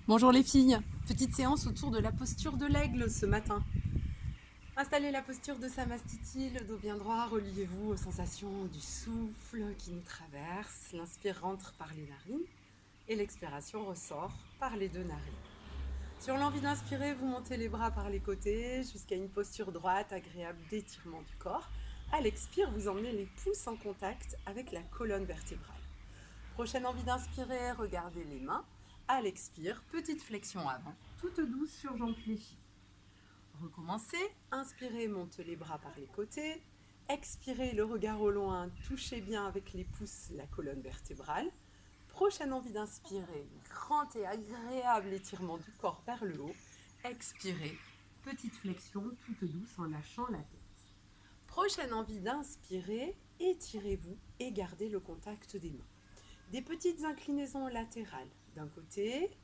Bonjour les filles, petite séance autour de la posture de l'aigle ce matin. Installez la posture de Samastiti, le dos bien droit, reliez-vous aux sensations du souffle qui nous traverse. L'inspire rentre par les narines et l'expiration ressort par les deux narines. Sur l'envie d'inspirer, vous montez les bras par les côtés jusqu'à une posture droite agréable d'étirement du corps. À l'expire, vous emmenez les pouces en contact avec la colonne vertébrale. Prochaine envie d'inspirer, regardez les mains. À l'expire, petite flexion avant, toute douce sur jambes fléchies. Recommencez, inspirez, montez les bras par les côtés. Expirez, le regard au loin, touchez bien avec les pouces la colonne vertébrale. Prochaine envie d'inspirer, grand et agréable étirement du corps vers le haut. Expirez, petite flexion toute douce en lâchant la tête. Prochaine envie d'inspirer, étirez-vous et gardez le contact des mains. Des petites inclinaisons latérales d'un côté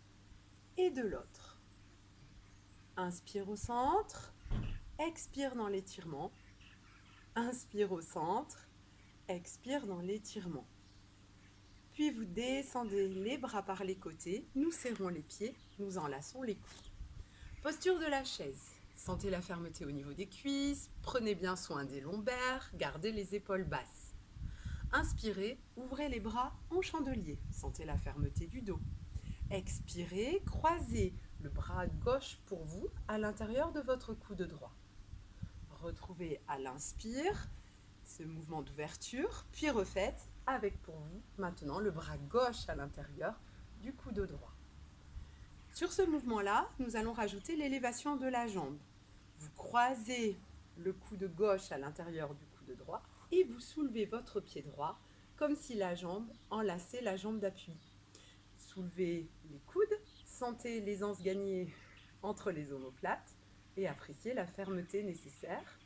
et de l'autre. Inspire au centre, expire dans l'étirement. Inspire au centre, expire dans l'étirement. Puis vous descendez les bras par les côtés, nous serrons les pieds, nous enlaçons les coudes. Posture de la chaise. Sentez la fermeté au niveau des cuisses, prenez bien soin des lombaires, gardez les épaules basses. Inspirez, ouvrez les bras en chandelier, sentez la fermeté du dos. Expirez, croisez le bras gauche pour vous à l'intérieur de votre coude droit. Retrouvez à l'inspire ce mouvement d'ouverture, puis refaites avec pour vous maintenant le bras gauche à l'intérieur du coude droit. Sur ce mouvement-là, nous allons rajouter l'élévation de la jambe. Vous croisez le coude gauche à l'intérieur du coude droit et vous soulevez votre pied droit comme si la jambe enlaçait la jambe d'appui. Soulevez les coudes, sentez l'aisance gagner entre les omoplates et appréciez la fermeté nécessaire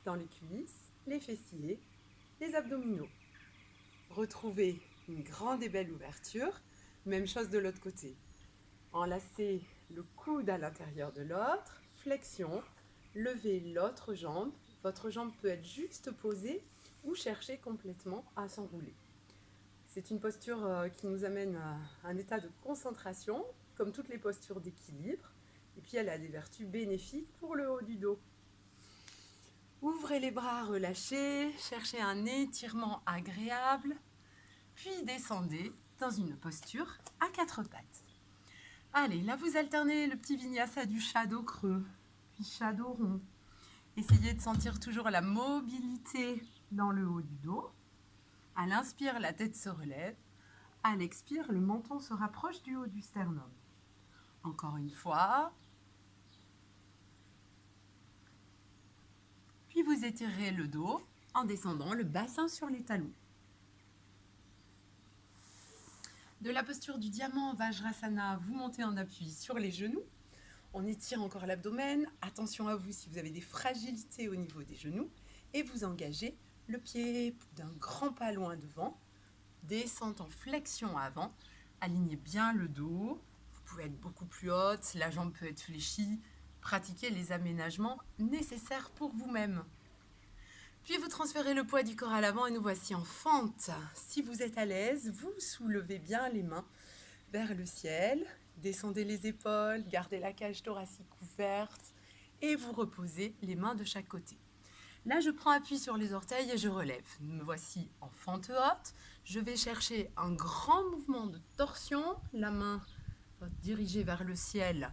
dans les cuisses, les fessiers, les abdominaux. Retrouvez une grande et belle ouverture, même chose de l'autre côté. Enlacez le coude à l'intérieur de l'autre, flexion, levez l'autre jambe. Votre jambe peut être juste posée ou chercher complètement à s'enrouler. C'est une posture qui nous amène à un état de concentration, comme toutes les postures d'équilibre. Et puis elle a des vertus bénéfiques pour le haut du dos. Ouvrez les bras, relâchez, cherchez un étirement agréable, puis descendez dans une posture à quatre pattes. Allez, là vous alternez le petit vinyasa du chat dos creux, puis chat dos rond. Essayez de sentir toujours la mobilité dans le haut du dos. À l'inspire, la tête se relève. À l'expire, le menton se rapproche du haut du sternum. Encore une fois. Puis vous étirez le dos en descendant le bassin sur les talons. De la posture du diamant Vajrasana, vous montez en appui sur les genoux. On étire encore l'abdomen. Attention à vous si vous avez des fragilités au niveau des genoux. Et vous engagez le pied d'un grand pas loin devant. Descente en flexion avant. Alignez bien le dos. Vous pouvez être beaucoup plus haute. La jambe peut être fléchie. Pratiquez les aménagements nécessaires pour vous-même. Puis vous transférez le poids du corps à l'avant et nous voici en fente. Si vous êtes à l'aise, vous soulevez bien les mains vers le ciel. Descendez les épaules, gardez la cage thoracique ouverte et vous reposez les mains de chaque côté. Là, je prends appui sur les orteils et je relève. Me voici en fente haute. Je vais chercher un grand mouvement de torsion. La main dirigée vers le ciel.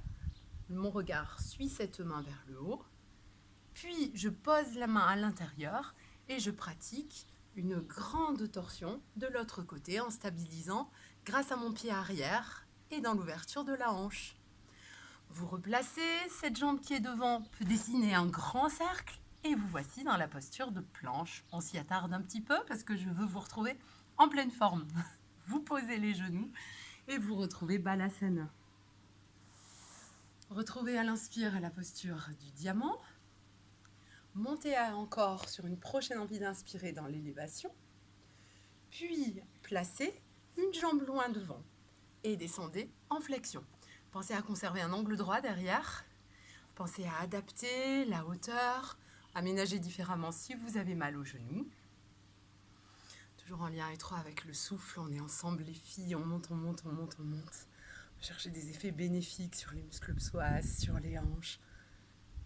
Mon regard suit cette main vers le haut. Puis, je pose la main à l'intérieur et je pratique une grande torsion de l'autre côté en stabilisant grâce à mon pied arrière et dans l'ouverture de la hanche. Vous replacez, cette jambe qui est devant peut dessiner un grand cercle et vous voici dans la posture de planche. On s'y attarde un petit peu parce que je veux vous retrouver en pleine forme. Vous posez les genoux et vous retrouvez Balasana. Retrouvez à l'inspire la posture du diamant. Montez encore sur une prochaine envie d'inspirer dans l'élévation. Puis placez une jambe loin devant et descendez en flexion. Pensez à conserver un angle droit derrière. Pensez à adapter la hauteur, aménager différemment si vous avez mal aux genoux. Toujours en lien étroit avec le souffle, on est ensemble les filles, on monte, on monte, on monte, on monte. Cherchez des effets bénéfiques sur les muscles psoas, sur les hanches.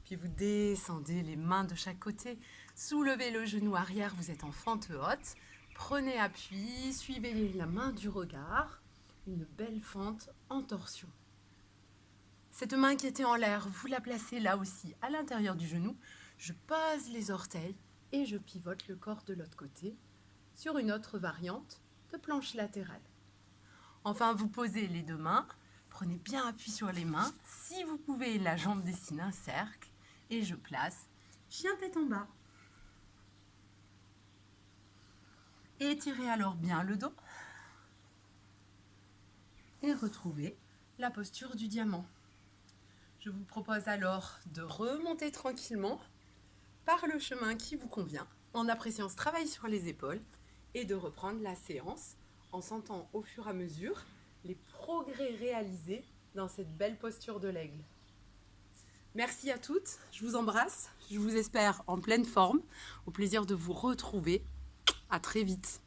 Puis vous descendez les mains de chaque côté. Soulevez le genou arrière, vous êtes en fente haute. Prenez appui, suivez la main du regard. Une belle fente en torsion. Cette main qui était en l'air, vous la placez là aussi à l'intérieur du genou. Je pose les orteils et je pivote le corps de l'autre côté sur une autre variante de planche latérale. Enfin, vous posez les deux mains, prenez bien appui sur les mains. Si vous pouvez, la jambe dessine un cercle et je place chien tête en bas. Étirez alors bien le dos et retrouvez la posture du diamant. Je vous propose alors de remonter tranquillement par le chemin qui vous convient, en appréciant ce travail sur les épaules et de reprendre la séance en sentant au fur et à mesure les progrès réalisés dans cette belle posture de l'aigle. Merci à toutes, je vous embrasse, je vous espère en pleine forme, au plaisir de vous retrouver. À très vite.